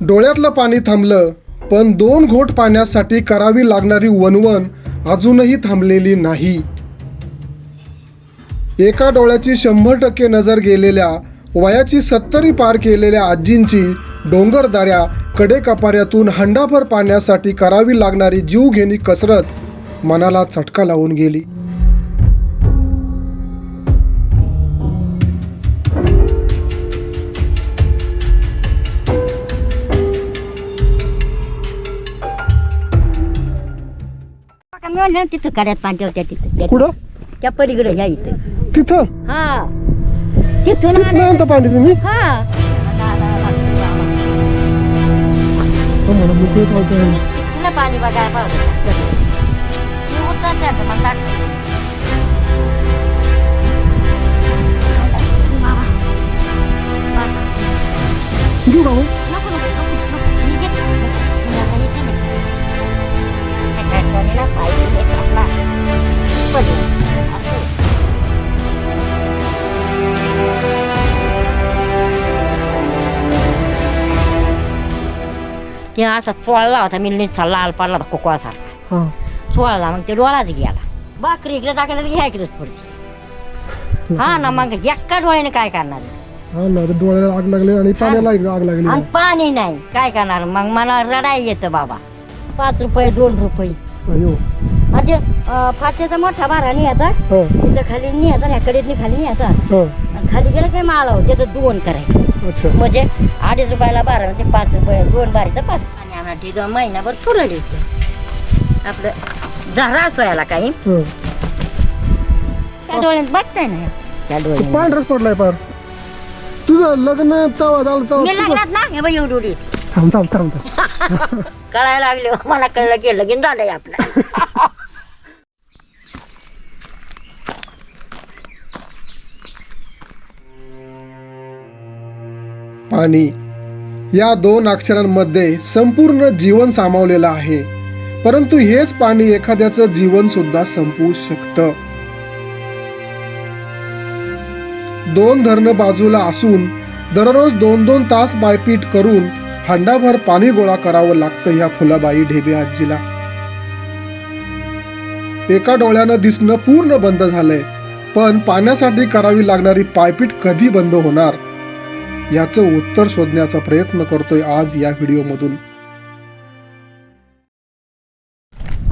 डोळ्यातलं पाणी थांबलं, पण 2 घोट पाण्यासाठी करावी लागणारी वणवण अजूनही थांबलेली नाही. एका डोळ्याची 100% नजर गेलेल्या, वयाची 70 पार केलेल्या आजींची डोंगरदऱ्या कडेकपाऱ्यातून हंडाभर पाण्यासाठी करावी लागणारी जीवघेणी कसरत मनाला चटका लावून गेली. तिथं काड्यात पाणी होत्या तिथं कुठं? त्या पलीकडे ह्या इथं तिथं हा तिथून कुठपर्यंत पाणी तुम्ही? हा मला मोकळं चालतंय. तिथलं पाणी बघायला पाहिजे घेऊ का मग? ते असा चोळला होता मी नुसता लाल पडला होता कोकवासारखा हा. चोळला मग ते डोळाच गेला बाकरी इकडे टाकायला ह्या इकडेच पडते हा ना मग एका डोळ्याने काय करणार हा ना, ते डोळ्याला आग लागली आणि पाण्याला आग लागली. आणि पाणी नाही काय करणार मग मला रडाय येतं बाबा 5 रुपये 2 रुपये अयो. म्हणजे फाट्याचा मोठा भारा न्यायचा हा, तिथं खाली न्यायचा आणि कडेतनी खाली न्यायचा हा. आणि खाली गेलं काय माळा होते तर 2 करायचं अच्छा. म्हणजे 2.5 रुपयाला बारा म्हणजे 5 रुपये 2 बारीचं 5 आणि आम्हाला ठीक महिनाभर पुरड येते आपलं झरा असतो याला काही हा. त्या डोळ्यात बघताय ना त्या डोळ्यात पांढरच पडलाय पार. तुझं लग्न तवा झालं मी तवा. लग्नात ना हे बघ एवढी थांब थांब थांब. कळायला लागले मला कळलं की लगीन झालंय आपलं पाणी या 2 अक्षरांमध्ये संपूर्ण जीवन सामावलेलं आहे. परंतु हेच पाणी एखाद्याचं जीवन सुद्धा संपवू शकतं. 2 धरणं बाजूला असून दररोज 2-2 तास पायपीट करून हंडाभर पाणी गोळा करावं लागतं ह्या फुलाबाई ढेबे आजीला. एका डोळ्यानं दिसणं पूर्ण बंद झालंय, पण पाण्यासाठी करावी लागणारी पायपीट कधी बंद होणार याचं उत्तर शोधण्याचा प्रयत्न करतोय आज या व्हिडिओमधून.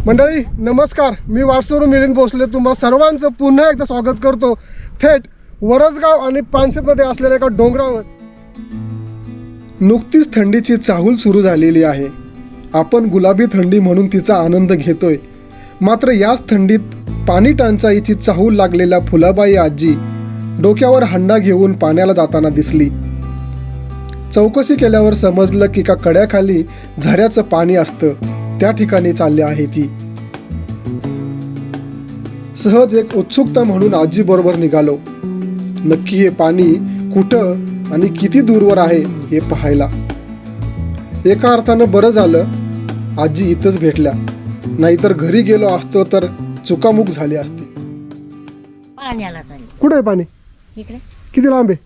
मंडळी नमस्कार, मी व्हॉट्सअपवरून मिलिंद भोसले तुम्हा सर्वांचं पुन्हा एकदा स्वागत करतो थेट वरसगाव आणि पानशेतमध्ये असलेल्या एका डोंगरावर. नुकतीच थंडीची चाहूल सुरू झालेली आहे. आपण गुलाबी थंडी म्हणून तिचा आनंद घेतोय. मात्र याच थंडीत पाणी टंचाईची चाहूल लागलेल्या फुलाबाई आजी डोक्यावर हंडा घेऊन पाण्याला जाताना दिसली. चौकशी केल्यावर समजलं की का कड्याखाली झऱ्याचं पाणी असतं त्या ठिकाणी चालली आहे ती. सहज एक उत्सुकता म्हणून आजी बरोबर निघालो. नक्की हे पाणी कुठं आणि किती दूरवर आहे हे पाहायला. एका अर्थानं बरं झालं आजी इथंच भेटल्या, नाहीतर घरी गेलो असतो तर चुकामुक झाली असती. पाण्याला चालेल कुठं आहे पाणी? इकडे किती लांब आहे?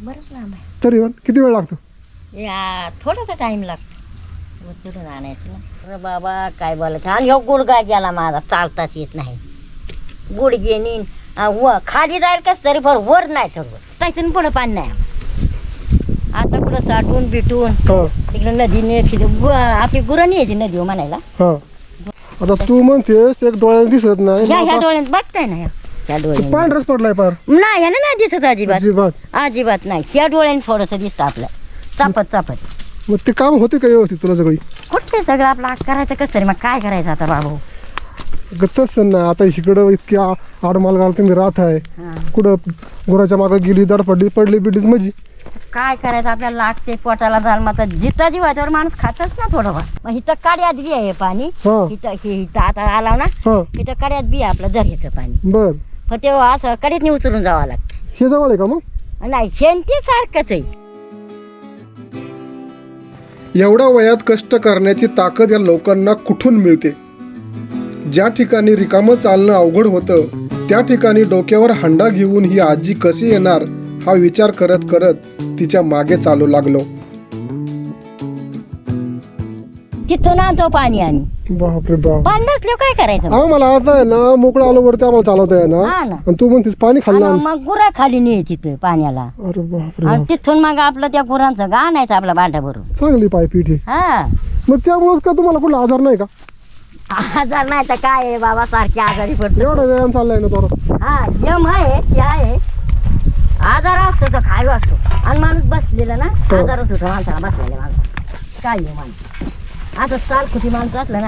बरंच लांब आहे तरी पण किती वेळ लागतो? थोडासा टाइम लागतो तिथून आणायचं ना. अरे बाबा काय बोलायचं आणि ह्यो गुडघा गेला माझा चालताच येत नाही. गुडघे नीन खाली जाईल कस तरी फर वर नाही सर्व त्याच्यानं पुढं पाणी नाही आता पुढं साठून बिटून तिकडे नदीने आपली गुरं यायची नदी म्हणायला. आता तू म्हणतेस एक डोळ्याने दिसत नाही, ह्या डोळ्यात बघताय ना ह्या डोळ्यात पांढरच पडलाय पार. नाही ह्यानं नाही दिसत अजिबात अजिबात अजिबात नाही. ह्या डोळ्याने थोडंसं दिसतं आपलं चापत चापत. मग ते काम होते का व्यवस्थित तुला सगळी? कुठे सगळं आपलं करायचं कसं तरी मग काय करायचं आता बाबू. तसं ना आता इकडं इतकी आडमाल घाल तुम्ही राहत आहे, कुठं गुराच्या मागे गेली दड पडली बिडलीच म्हणजे काय करायचं आपल्याला लागते पोटाला जाल मग जिथं जीवाच्यावर माणूस खातच ना थोडंफार. मग इथं काड्यात बी आहे पाणी इथं आता आला ना इथं काड्यात बी आहे आपलं झऱ्याचं पाणी. बर पण ते असं कडेतनी उचलून जावं लागतं. हे जवळ आहे का मग? नाही शेंती सारखंच आहे. एवढ्या वयात कष्ट करण्याची ताकद या लोकांना कुठून मिळते? ज्या ठिकाणी रिकामं चालणं अवघड होतं त्या ठिकाणी डोक्यावर हंडा घेऊन ही आजी कशी येणार हा विचार करत करत तिच्या मागे चालू लागलो. तिथून आणतो पाणी आम्ही. बापरे बाप. पाणी नसल्यावर काय करायचं मग? हा मला आता आहे ना मोकळं आलं वरती आम्हाला चालवता आहे ना. हा ना. आणि तू म्हणतेस पाणी खाल्लं. आणि मग गुरा खाली नाही तिथं पाण्याला. अरे बापरे आणि बाप. तिथून मग आपलं त्या गुरांचं गा आणायचं आपला बांधा भरून. चांगली पायपीठ आहे. हा मग त्यामुळेच का तुम्हाला कुठला आजार नाही का? आजार नाही तर काय आहे बाबा, सारखे आजारी पडतो. एवढा व्यायाम चाललाय ना थोडा. हा यम आहे ते आहे. आजार असतो तर खायला असतो. आणि माणूस बसलेला ना आजारच होतो माणसाला, बसलेल्या माणूस काय आहे माणूस. आता चालकुटी माणसं असलं ना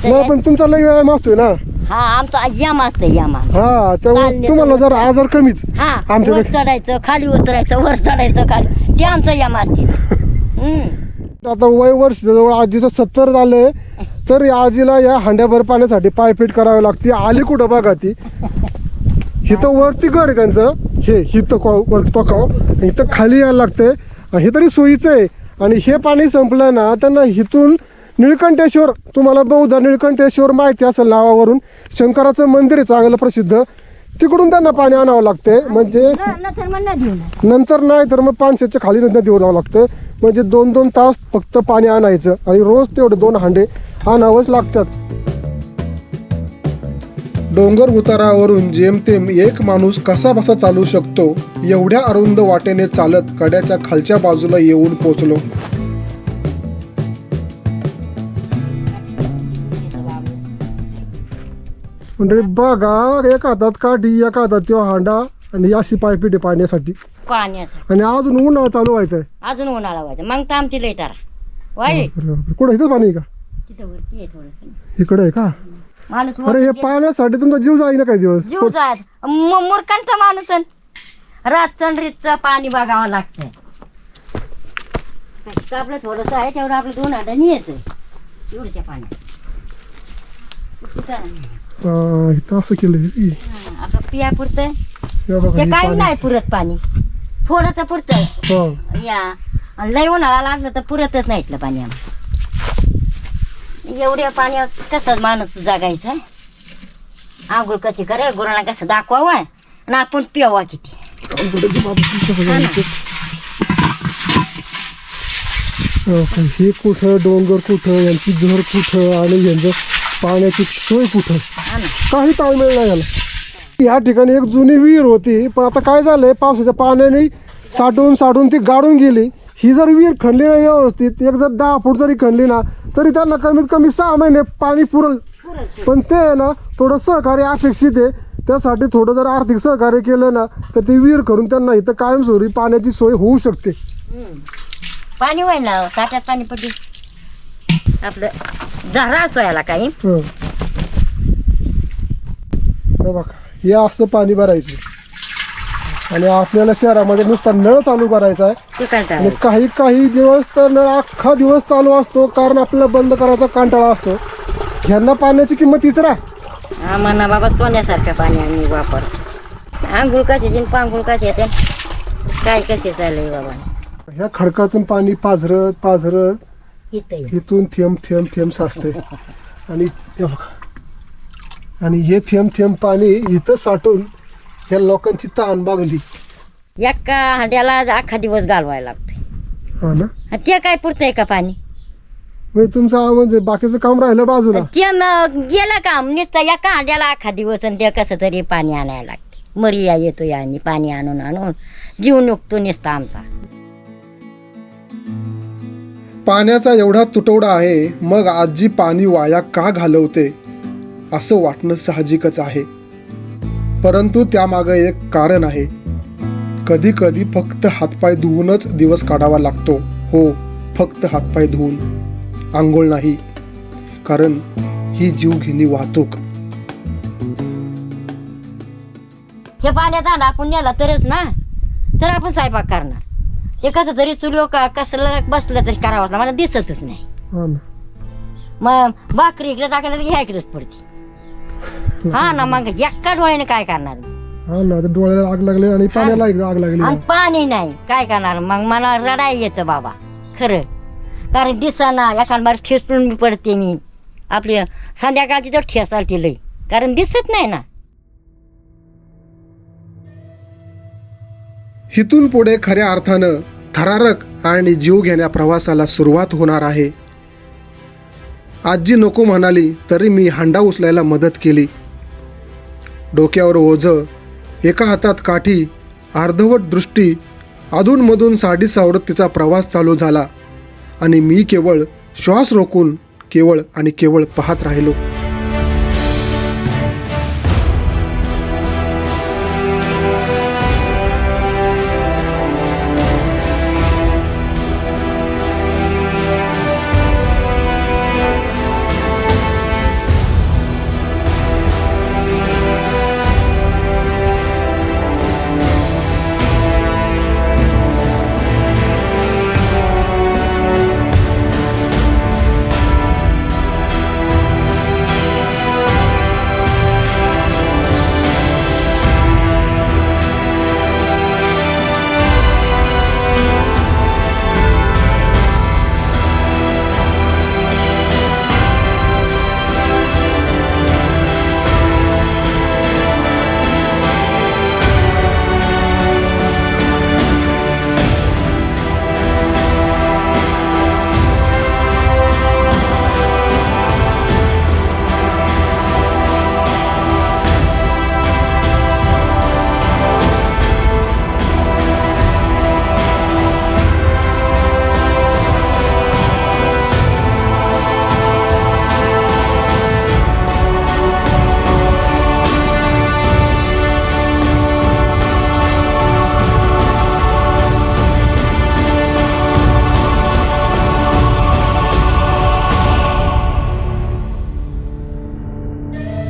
नाही पण तुमचा लय व्यायाम असतोय ना. हा आमचा यम असतं यम. हा त्यामुळे चालण्याचं तुम्हाला जर आजार कमीच. हा आमच्याकडे- वर चढायचं खाली उतरायचं, वर चढायचं खाली, ते आमचं यम असते. आता वय वर्ष जवळ आजीचं 70 झालंय तर या आजीला या हांड्याभर पाण्यासाठी पायपीट करावी लागते. आली कुठं बघा ती. इथं वरती घर आहे त्यांचं, हे इथं वरती टोकाव, इथं खाली यायला लागतंय. हे तरी सोयीचं आहे. आणि हे पाणी संपलं ना त्यांना इथून निळकंठेश्वर, तुम्हाला बहुधा निळकंठेश्वर माहिती असेल नावावरून, शंकराचं मंदिर आहे चांगलं प्रसिद्ध, तिकडून त्यांना पाणी आणावं लागते. म्हणजे नंतर नाही तर मग 500च्या खाली नदीवर जावं लागतं. म्हणजे 2-2 तास फक्त पाणी आणायचं आणि रोज तेवढे 2 हांडे आणावंच लागतात. डोंगर उतारावरून जेमतेम एक माणूस कसा बसा चालू शकतो एवढ्या अरुंद वाटेने चालत कड्याच्या खालच्या बाजूला येऊन पोचलो. म्हणजे बघा, एक हातात काठी, एक हातात तो हांडा आणि अशी पायपीट आहे पाण्यासाठी. पाण्याचं आणि अजून उन्हाळा चालू व्हायचंय. अजून उन्हाळा व्हायचं मग तर आमची लय तारा वाई. कुठं इथंच पाणी आहे का? तिथं वरती आहे थोडंसं इकडे आहे का? माणूस अरे हे पाण्यासाठी तुमचा जीव जाई ना काही दिवस. जीव जात मूर्खांचा माणूस रातचं रीतचं पाणी बघावं लागतंय. आपलं थोडंसं आहे तेवढं आपलं 2 हांडा न्यायचं एवढ्या पाण्यात. इथं असं केलंय. आता पिया पुरतंय हे बघा, ते हे काही पाणी. नाही पुरत पाणी, थोडंच पुरतंय. हा. या आणि लय उन्हाळा लागलं तर पुरतच नाही इथलं पाणी. आम्हाला एवढ्या पाण्यावर कसं माणूस जागायचं, आंघोळ कशी करे, गुरांना कसं दाखवावं आणि आपण पिवावा किती. हे कुठं, डोंगर कुठं, यांची घर कुठं आणि यांचं पाण्याची सोय कुठं, हा ना. काही ताळमेळ नाही झाला. या ठिकाणी एक जुनी विहीर होती, पण आता काय झालंय, पावसाच्या पाण्याने साठून ती गाडून गेली. ही जर विहीर खणली नाही व्यवस्थित, एक जर 10 फूट जरी खणली ना तरी त्यांना कमीत कमी 6 महिने पाणी पुरल. पण ते आहे ना थोडं सहकार्य अपेक्षित आहे. त्यासाठी थोडं जर आर्थिक सहकार्य केलं ना तर ते विहीर करून त्यांना इथं कायमस्वरूपी पाण्याची सोय होऊ शकते. पाणी होईल ना ताट्यात पाणी पडली आपलं झाडा असतो याला काही. बघा हे असं पाणी भरायचं आणि आपल्याला शहरामध्ये नुसता नळ चालू करायचा आहे. ते कंटाळा आणि काही दिवस तर नळ अख्खा दिवस चालू असतो, कारण आपल्याला बंद करायचा कंटाळा असतो. ह्यांना पाण्याची किंमत विचारा. आम्हाला बाबा सोन्यासारखं पाणी आम्ही वापरतो. आंघोळ कशी पांघोळ कशी येते काय कसे चाललंय बाबा. ह्या खडकातून पाणी पाझरत इथं इथून थेंब साचते आणि हे बघा, आणि हे थेंब पाणी इथं साठून ह्या लोकांची तहान भागली. एका हांड्याला अख्खा दिवस घालवायला लागते. हा ना. आणि ते काय पुरतंय का पाणी. म्हणजे तुमचं म्हणजे बाकीचं काम राहिलं बाजूला. ते गेलं काम नुसतं एका हांड्याला अख्खा दिवस आणि ते कसं तरी पाणी आणायला लागते. मरिया येतो आणि पाणी आणून जीव नुकतो नुसता आमचा. पाण्याचा एवढा तुटवडा आहे, मग आजी पाणी वाया का घालवते असं वाटणं साहजिकच आहे. परंतु त्यामागे एक कारण आहे. कधी कधी फक्त हातपाय धुवूनच दिवस काढावा लागतो. हो, फक्त हातपाय धुवून, आंघोळ नाही. कारण ही जीवघेणी वाहतूक. हे पाण्याचा आपण नेला तरच ना तर आपण स्वयंपाक करणार. ते कसं तरी चुलो का कसलं बसलं तरी करावं मला दिसतच नाही. हा ना. मग भाकरी इकडे टाकायला ह्या इकडेच पडते. हा ना. मग एका डोळ्याने काय करणार. हा ना, तर डोळ्याला आग लागली आणि पाण्याला आग लागली. आणि पाणी नाही काय करणार. मग मला रडाई येतं बाबा खरं. कारण दिसाना एखाद बार ठेसून मी पडते. मी आपली संध्याकाळची तर ठेस आलती लई, कारण दिसत नाही ना. इथून पुढे खऱ्या अर्थानं थरारक आणि जीव घेण्या प्रवासाला सुरुवात होणार आहे. आजी नको म्हणाली तरी मी हांडा उचलायला मदत केली. डोक्यावर ओझं, एका हातात काठी, अर्धवट दृष्टी, अधूनमधून साडी सावरत तिचा प्रवास चालू झाला आणि मी केवळ श्वास रोखून केवळ आणि केवळ पाहत राहिलो.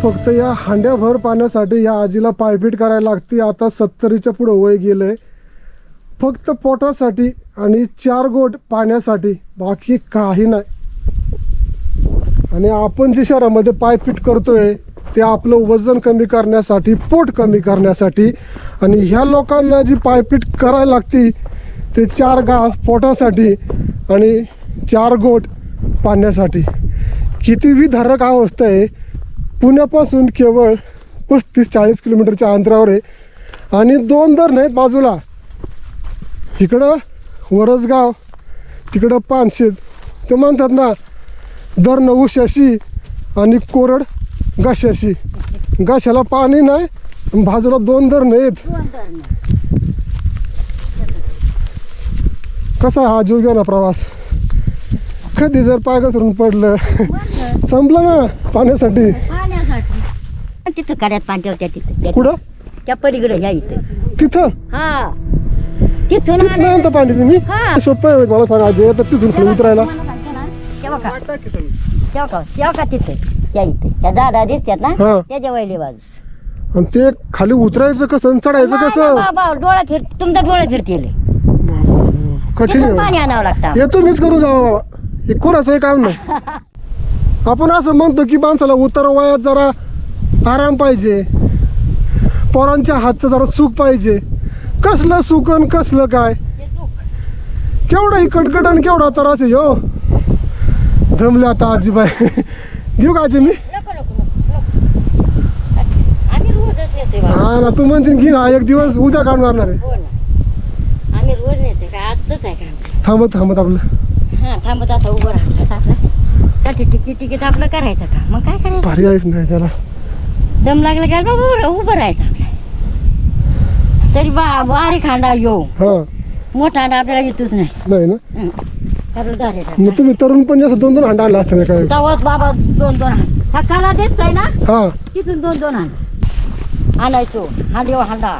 फक्त या हांड्याभर पाण्यासाठी या आजीला पायपीट करायला लागते. आता 70च्या पुढं वय गेलंय. फक्त पोटासाठी आणि 4 गोट पाण्यासाठी, बाकी काही नाही. आणि आपण जे शहरामध्ये पायपीट करतोय ते आपलं वजन कमी करण्यासाठी, पोट कमी करण्यासाठी. आणि ह्या लोकांना जी पायपीट करायला लागती ते 4 घास पोटासाठी आणि 4 गोट पाण्यासाठी. किती विदारक अवस्था आहे. पुण्यापासून केवळ 35-40 किलोमीटरच्या अंतरावर आहे. आणि 2 धरण आहेत बाजूला. इकडं वरसगाव, तिकडं पानशेत. ते म्हणतात ना, धरण उशाशी आणि कोरड गाशाशी. गाशाला पाणी नाही, बाजूला 2 धरण आहेत. कसा हा जीव घेणा प्रवास. कधी जर पाय घसरून पडलं संपलं ना पाण्यासाठी. तिथं काड्यात पाणी ठेवत्या तिथं. कुठं? त्या पलीकडे ह्या इथं. तिथं हा तिथून नाही आणता पाणी तुम्ही? हा. सोपं आहे मला सांगा आजी. आता तिथून खाली उतरायला तेव्हा का तिथं त्या इथे त्या झाडा दिसतात ना, हा. त्याच्या वैली बाजूस. आणि ते खाली उतरायचं कसं आणि चढायचं कसं? बाबा डोळा तुमचा डोळा फिरतील. कठीण आहे. पाणी आणावं लागतं. हे तुम्हीच करू जावा बाबा. हे कोणाचं काम नाही. आपण असं म्हणतो की माणसाला उतर वयात जरा आराम पाहिजे, पोरांच्या हातचं जरा सुख पाहिजे. कसलं सुख आणि कसलं काय? केवढं ही कटकट आणि केवढा त्रास आहे हो. दमले आता आजीबाई. घेऊ का आजी मी? आम्ही रोजच नेते हा ना, तू म्हणशील घे ना, एक दिवस उद्या काढून मारणार आहे. आम्ही रोज नेते का आजच आहे का आमचं? थांबत थांबत आपलं. हा थांबत आता उभं राहतात आपलं. त्याची तिकीट आपलं करायचं का? मग काय करायचं? पर्यायच नाही त्याला. दम लागला का बाबा उभं राहायचं आपलं. तरी बारीक हांडा येऊ, हा मोठा हांडा आपल्याला येतच नाही. नाही ना. आपलं दारे मग तुम्ही तरुण पण असं 2-2 हांडा आणला असता काय? तवत बाबा 2-2 हांडा. हा काला दिसतोय ना, हा. तिथून 2-2 हांडा आणायचो. हांडीवर हांडा.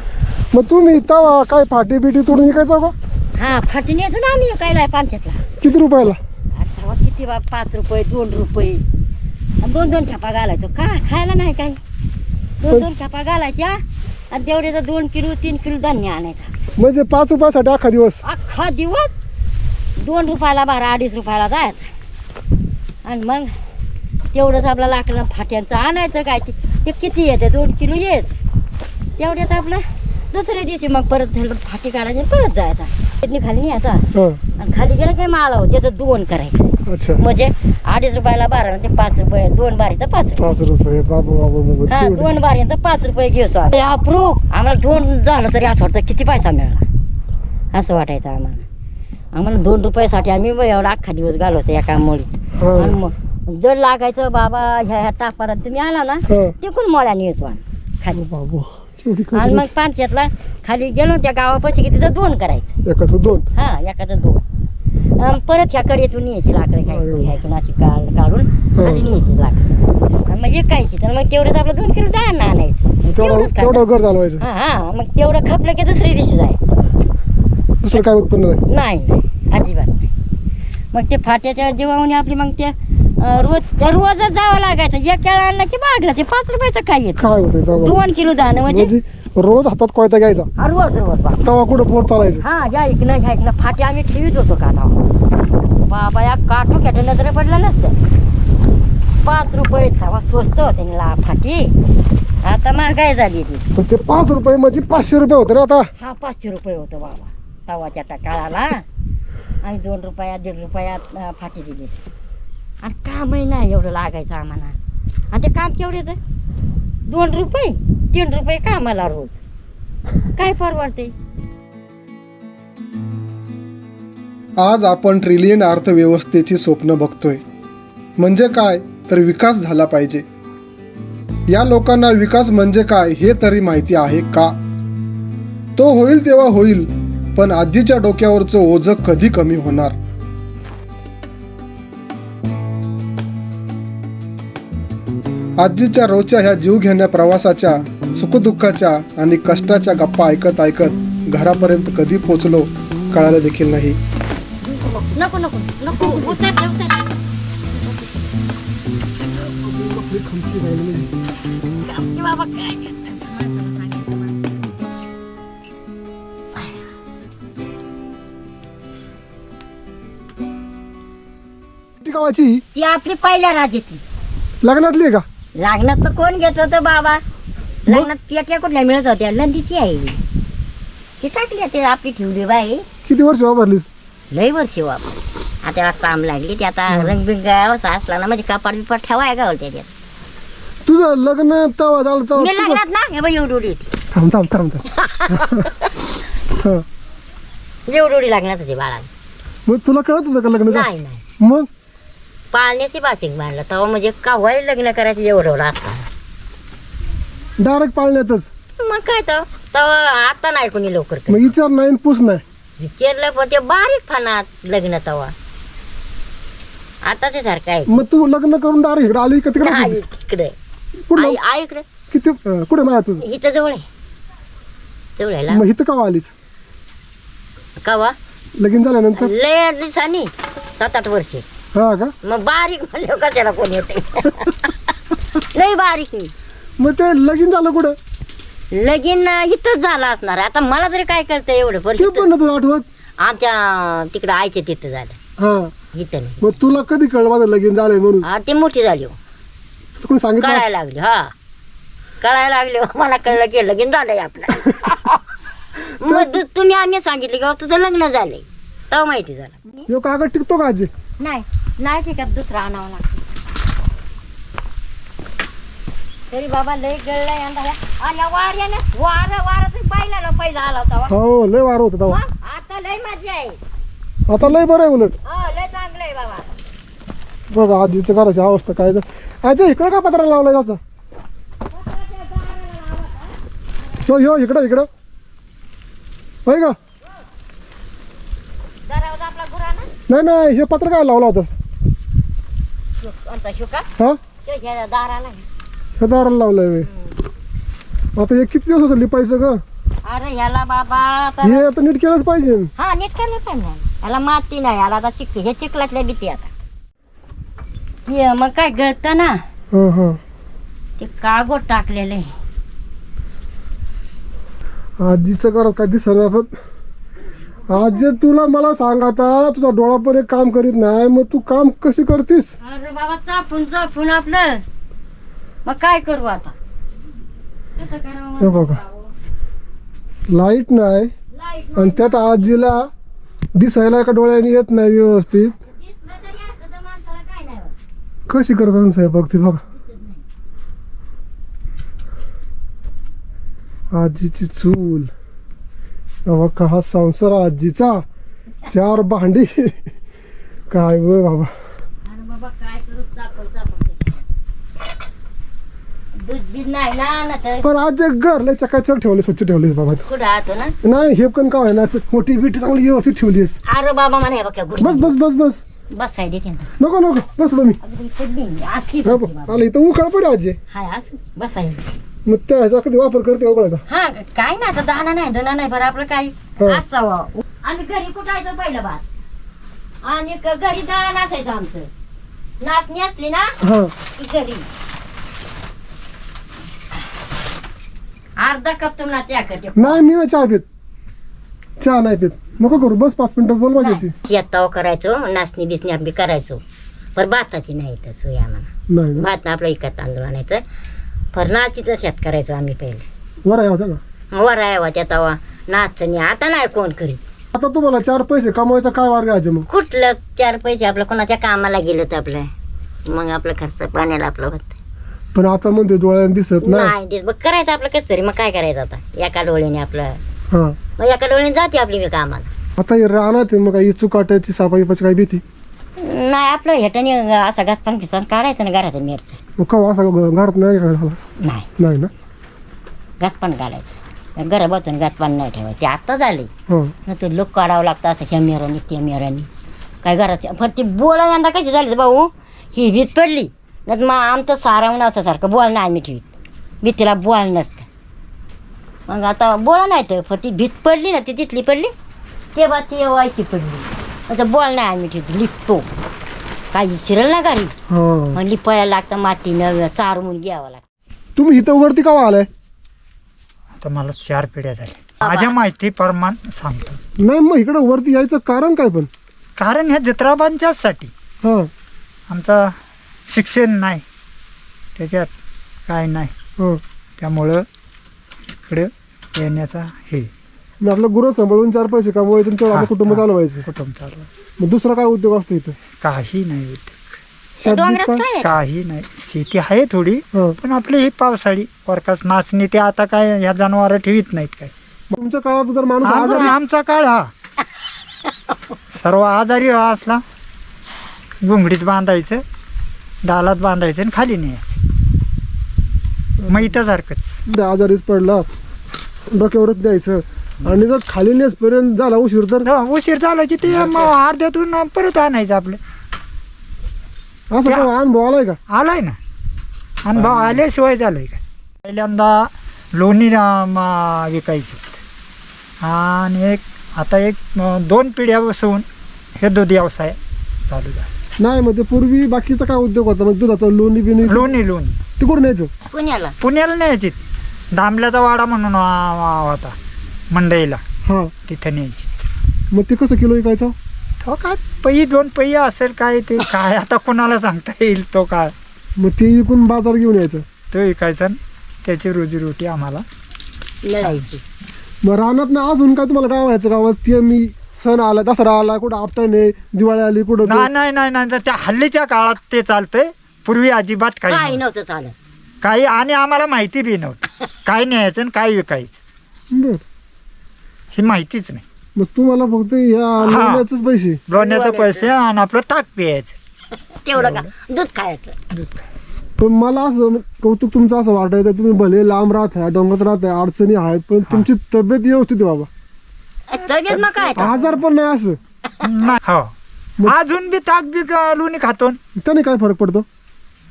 मग तुम्ही तवा काय फाटी बिटी तोडून विकायचा का? हा फाटी न्यायचो ना आम्ही काय पानशेतला. किती रुपयाला? आता किती बा 5 रुपये 2 रुपये. 2-2 छापा घालायचो. का खायला नाही काही. 2-2 छापा घालायच्या आणि तेवढे 2 किलो 3 किलो धान्य आणायचं. म्हणजे 5 रुपयासाठी अख्खा दिवस? अख्खा दिवस 2 रुपयाला 2.5 रुपयाला जायचं. आणि मग तेवढंच आपलं लाकडं फाट्यांचं आणायचं. काय ते किती येते? 2 किलो येत. तेवढ्यात आपलं दुसऱ्या दिवशी मग परत फाटी काढायची परत जायचा. चटणी खाली न्यायचा आणि खाली गेलं काय माल आहो त्याचं 2 करायचं. अच्छा. म्हणजे 2.5 रुपयाला 12 ते 5 रुपये. 2 बारीचं 5 रुपये. 5 रुपये बाबा बाबा. हा 2 बारीचं 5 रुपये घ्यायचो. अप्रूप आम्हाला 2 झालं तरी असं वाटतं किती पैसा मिळाला असं वाटायचं आम्हाला. 2 रुपयासाठी आम्ही एवढा अख्खा दिवस घालवतो एका मुळीत. आणि मग जर लागायचं बाबा ह्या तापारात तुम्ही आला ना हा. तिकून मळ्या न्यायचो खाली बाबू केवढी आणि कठीण. मग पानशेतला खाली गेलो त्या गावापाशी की तिथं 2 करायचं. एकाचं 2. हा एकाचं 2 परत ह्या कडेतून न्यायची लाकडं ह्यातून अशी काढून खाली न्यायची लाकडं आणि मग एकायची तर मग तेवढंच आपलं 2 किलो डाळ आणायचं तेवढंच तेवढं घर चालवायचं. हा हा मग तेवढं खपलं की दुसऱ्या दिवशी जाय दुसरं काय उत्पन्न नाही. नाही अजिबात नाही. मग ते फाट्याच्या जीवाने आपली मग ते रोजच जावं लागायचं. एक केळं आणलं की मागलं ते 5 रुपयाचं काय येत काय होतंय तेव्हा? 2 किलो दाणं म्हणजे रोज हातात कोयता घ्यायचा रोज रोज बाबा. तेव्हा कुठं पोट चालायचं. हा ह्या ऐकणं फाटी आम्ही ठेवीत होतो का तेव्हा. बाबा या काठू कॅट नजर पडलं नसतं. 5 रुपये तेव्हा स्वस्त होते ना फाटी. आता महागाई झाली ती. पण ते 5 रुपये म्हणजे 500 रुपये होते ना आता. हा 500 रुपये होतं बाबा तवाच्या काळाला. आणि 2 रुपयात 1.5 रुपयात फाटी दिली. आणि कामही नाही एवढं लागायचं आम्हाला. आणि ते काम केवढं 2 रुपये 3 रुपये कामाला रोज. काय परवडते. आज आपण ट्रिलियन अर्थव्यवस्थेची स्वप्न बघतोय. म्हणजे काय तर विकास झाला पाहिजे. या लोकांना विकास म्हणजे काय हे तरी माहिती आहे का? तो होईल तेव्हा होईल, पण आजीच्या डोक्यावरचं ओझं कधी कमी होणार? आजीच्या रोजच्या ह्या जीवघेण्या प्रवासाच्या सुखदुःखाच्या आणि कष्टाच्या गप्पा ऐकत ऐकत घरापर्यंत कधी पोचलो कळालं देखील नाही. नको नको नको उतर उतर. बाबा काय गावाची ती आपली पहिल्या राजेची. लग्नातली आहे का? लग्नात तर कोण घेत होतं बाबा. लग्नात पेट्या कुठल्या मिळत होत्या. नंदीची आहे ती टाकली ते आपली ठेवली बाई. किती वर्ष वापरलीस? लई वर्षी बाबा. आता त्याला काम लागली ते आता रंगबिंग असला ना म्हणजे कपाट बिपाट ठेवाय का त्याच्यात. तुझं लग्न तेव्हा झालं मी तेव्हा लग्नात ना हे बाई एवढी उडी थांब थांब थांब हा. एवढी उडी लागणार होती बाळा. मग तुला कळत होतं का लग्न? नाही नाही मग पाळण्याची बासिंग मांडलं तेव्हा म्हणजे काव्हाही लग्न करायचं एवढं असता. डायरेक्ट पाळण्यातच. मग काय तेव्हा आता नाही कोणी लवकर मग विचार नाही आणि पूस नाही. विचारलं पण ते बारीक फणात लग्न तेव्हा. आताच सारखं आहे. मग तू लग्न करून डायरेक्ट इकडे आली का तिकडे? आई तिकडे कुठं? आई आई इकडे किती कुठे माया तुझं? इथं जवळ आहे. जवळ आहे मग इथं का आलीस? कवा लगीन झाल्यानंतर? लय दिवसांनी 7-8 वर्षे. हा का? मग बारीक म्हणलं कशाला कोण येते. लय बारीक मी. मग ते लगीन झालं कुठं? लगीन इथंच झालं असणार. आता मला तरी काय कळतं एवढं ते पण पण ना तुला आठवत? आमच्या तिकडं आईच्या तिथं झालं. हा. इथं नाही. मग तुला कधी कळलं माझं लगीन झालंय म्हणून? हा ती मोठी झाली हो. तुला कोणी सांगितलं? कळायला लागली. हा कळायला लागली हो. मला कळलं की लगीन झालंय आपलं. मग तुम्ही आम्ही सांगितले की तुझं लग्न झालंय तेव्हा माहिती झालं. यो कागद टिकतो का आजी? नाही नाही ठीक आहे दुसरा आणावं लागतं. तरी बाबा लय गळलंय आणि वाऱ्याने वाराचं पाहिलं ना पहिला आला होता. हो लय वार होत तेव्हा. आता लय मजा आहे. आता लय बरं आहे उलट. हो लय चांगलं आहे बाबा. बघा आजीच्या घराची अवस्था काय. आजी इकडं का पत्रा लावलाय जास्त? यो इकडं इकडं होय का? दरावर आपला गुराना नाही नाही हे पत्र काय लावला होतास? कोणता शुका हा तो ह्या दाराला. हे दाराला लावलंय व्हय. आता हे किती दिवस लिपायचं ग? अरे ह्याला बाबा हे आता नीट केलंच पाहिजे. हा नीट केलं पाहिजे. ह्याला माती नाही ह्याला आता चिक हे चिखलातल्या भीती आता. हे मग काय गळतं ना हा हा. ते कागद टाकलेलं आहे. आजीचं घरात काय दिसणार पण. आजी तुला मला सांग आता तुझा डोळा पण एक काम करीत नाही मग तू काम कशी करतीस? अरे बाबा चापून आपलं मग काय करू आता. कसं करावं हे बघा लाईट नाही लाईट आणि त्यात आजीला दिसायला का डोळ्याने येत नाही व्यवस्थित. दिसलं तरी असतं तर माणसाला काय नाही होत. कशी करतात साहेब बघ ती बघा. आजीची चूल बघा हा संसार आजीचा. 4 भांडी काय व बाबा. अरे बाबा काय करू चाप दूध बीज नाही ना तर पण आज घर लय चकाचक ठेवले, स्वच्छ ठेवलेस बाबा तू. कुठं आतो ना. नाही हे पण काय ना मोठी बिटी चांगली व्यवस्थित ठेवलीस. अरे बाबा मला हे बघा गुड बस बस बस बस बसाय देते ना. नको नको बसलो मी. आखी आला इथं उखाळ पडे आजी. हाय असं बसाय. मग त्या ह्याचा कधी वापर करते उकळायचा. हा काय ना आता दाना नाही धना नाही बरं आपलं काय हा. असावं. आम्ही घरी कुठायचं पहिलं बात आणि घरी दळा नाचायचं आमचं. नाचणी असली ना हा की घरी अर्धा कप तुम्हाला चहा करते. नाही मी ना चहा पित, चहा नाही पित. नको करू बस 5 मिनिटं बोल माझ्याशी. शेताव करायचो नाचणी बिचणी आम्ही करायचो पर भाताची नाही तर सोय आम्हाला. नाही ना भात आपला इकत तांदूळ नाही तर फरनाचीचं शेत करायचो आम्ही पहिले. वर आहे होता का. वरायवा त्या तवा नाचणी आता नाही कोण करीत. आता तुम्हाला 4 पैसे कमवायचा काय मार्ग आहे मग. कुठलं 4 पैसे आपलं कोणाच्या कामाला गेलं तर आपलं मग आपलं खर्च पाण्याला आपलं होत पण आता म्हणते डोळ्याने दिसत नाही. नाही ते मग करायचं आपलं कसं तरी. मग काय करायचं आता एका डोळ्याने आपलं हा मग एका डोळ्याने जाते आपली मी कामाला. आता हे राहणार मग काही चुकाट्याची सापाईपाची काय भीती. नाही आपलं हेटाने असा घासपान फिसान काढायचं ना घराचं मिरचं. मग का असं घरात नाही काय झाला. नाही नाही ना. घासपान काढायचं घरा बसून घासपान नाही ठेवायचं. ते आता झाले हा न ते लोक काढावं लागतं असं ह्या मेरानी त्या मेरानी काय घरात फक्त ती बोळा यंदा कशी झाली भाऊ ही वीज पडली नाही मग आमचं सारावून असं सारखं बोळ नाही आम्ही ठेवीत. भीतीला बोळ नसतं. मग आता बोळा नाही तर फक्त ती भीत पडली ना ती तिथली पडली तेव्हा ती व्हायची पडली. आता बोळ नाही आम्ही ठेवतो लिपतो काही शिरल ना घरी हा मग लिपायला लागतं मातीनं सारवून घ्यावं लागतं. तुम्ही इथं वरती का आलाय. आता मला 4 पिढ्या झाल्या. माझ्या माहिती प्रमाण सांगतो. नाही मग इकडं वरती यायचं कारण काय पण. कारण ह्या जत्राबांच्याचसाठी. हा आमचं शिक्षण नाही त्याच्यात काय नाही हा त्यामुळं इकडं येण्याचा हे मग आपलं गुरु सांभाळून 4 पैसे कमवायचे आणि तेवढं आपलं कुटुंब चालवायचं. कुटुंब चालू. मग दुसरा काय उद्योग असतो इथं. काही नाही उद्योग, शेत डोंगरात बीत काय आहे? काही नाही. शेती आहे थोडी हा. पण आपली ही पावसाळी वरकास नाचणी ते आता काय ह्या जनावर ठेवीत नाहीत काय. मग तुमच्या काळात जर माणूस आजारी आमचा काळ हा सर्व आजारी असला घुंगडीत बांधायचं डालात बांधायचं आणि खाली न्यायचं. मग इथं सारखंच आजारीच पडला डोक्यावरच द्यायचं आणि जर खाली नेसपर्यंत झाला उशीर तर उशीर झाला की ते मग अर्ध्यातून परत आणायचं आपलं. असं काय अनुभव आलाय का. आलाय ना अनुभव आल्याशिवाय झालंय का. पहिल्यांदा लोणी विकायची आणि आता 2 पिढ्या बसवून हे दूध व्यवसाय चालू झाला. नाही मग ते पूर्वी बाकीचा काय उद्योग होता मग दुधाचा लोणी बिनी लोणी तिकडून न्यायचं. पुण्याला न्यायची. दामल्याचा वाडा म्हणून होता मंडईला हा तिथं न्यायची. मग ते कसं किलो विकायचं. तो काय 2 पै असेल काय ते काय आता कोणाला सांगता येईल. तो काय मग ते इकून बाजार घेऊन यायचं. तो विकायचा आणि त्याची रोजीरोटी आम्हाला. मिळायची. मग रानात ना अजून काय तुम्हाला गाव व्हायचं गावात ते मी सण आला दसरा आला कुठं आपटा नाही दिवाळी आली कुठं नाही त्या हल्लीच्या काळात ते चालतंय. पूर्वी अजिबात काही काही नव्हतं. नव्हतं चालत. काही आणि आम्हाला माहिती बी नव्हतं काय न्यायचं आणि काय विकायचं बर. ही माहितीच नाही. मग तुम्हाला फक्त या लोण्याचेच पैसे. लोण्याचे पैसे आणि आपलं ताक प्यायचं. तेवढं का दूध खायचं. दूध काय. पण मला असं कौतुक तुमचं असं वाटायचं तुम्ही भले लांब राहताय डोंगरात राहताय अडचणी आहेत पण तुमची तब्येत व्यवस्थित आहे बाबा. तब्येत मग काय तर? आजार पण नाही असं. नाही हो अजून बी ताक बी लोणी खातो. त्याने काय फरक पडतो.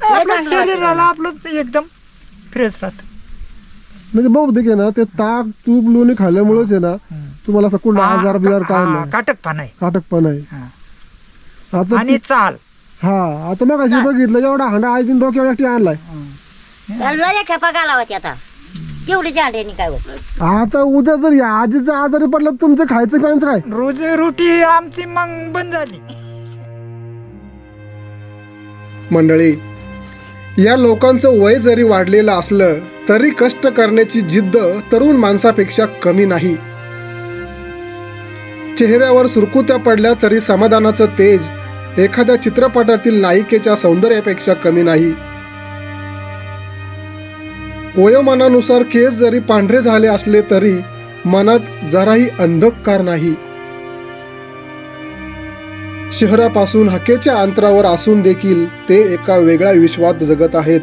आपलं चांगलं शरीराला आपलं एकदम फ्रेश राहतं. म्हणजे बहुतेक आहे ना ते ताक तूप लोणी खाल्ल्यामुळेच आहे ना तुम्हाला असं कुठला आजार बिजार काय नाही काटकपणा आहे. काटकपण आहे. हा. आता आणि चाल हा आता मग अशी बघितलं एवढा हांडा आईची डोक्यावर एकटी आणलाय. त्याला लय खेपा घालावं आता तेवढी जांड्यानी काय होत. आता उद्या जर या आजीचं आजारी पडलं तर तुमचं खायचं प्यायचं काय. रोजी आमची मग बंद झाली. मंडळी या लोकांचं वय जरी वाढलेलं असलं तरी कष्ट करण्याची जिद्द तरुण माणसापेक्षा कमी नाही. चेहऱ्यावर सुरकुत्या पडल्या तरी समाधानाचं तेज एखाद्या चित्रपटातील नायिकेच्या सौंदर्यापेक्षा कमी नाही. वयोमानानुसार केस जरी पांढरे झाले असले तरी मनात जराही अंधकार नाही. शहरापासून हाकेच्या अंतरावर असून देखील ते एका वेगळ्या विश्वात जगत आहेत.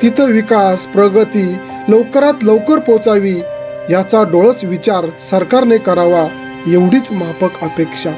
तिथं विकास प्रगती लवकरात लवकर पोचावी याचा डोळस विचार सरकारने करावा एवढीच माफक अपेक्षा.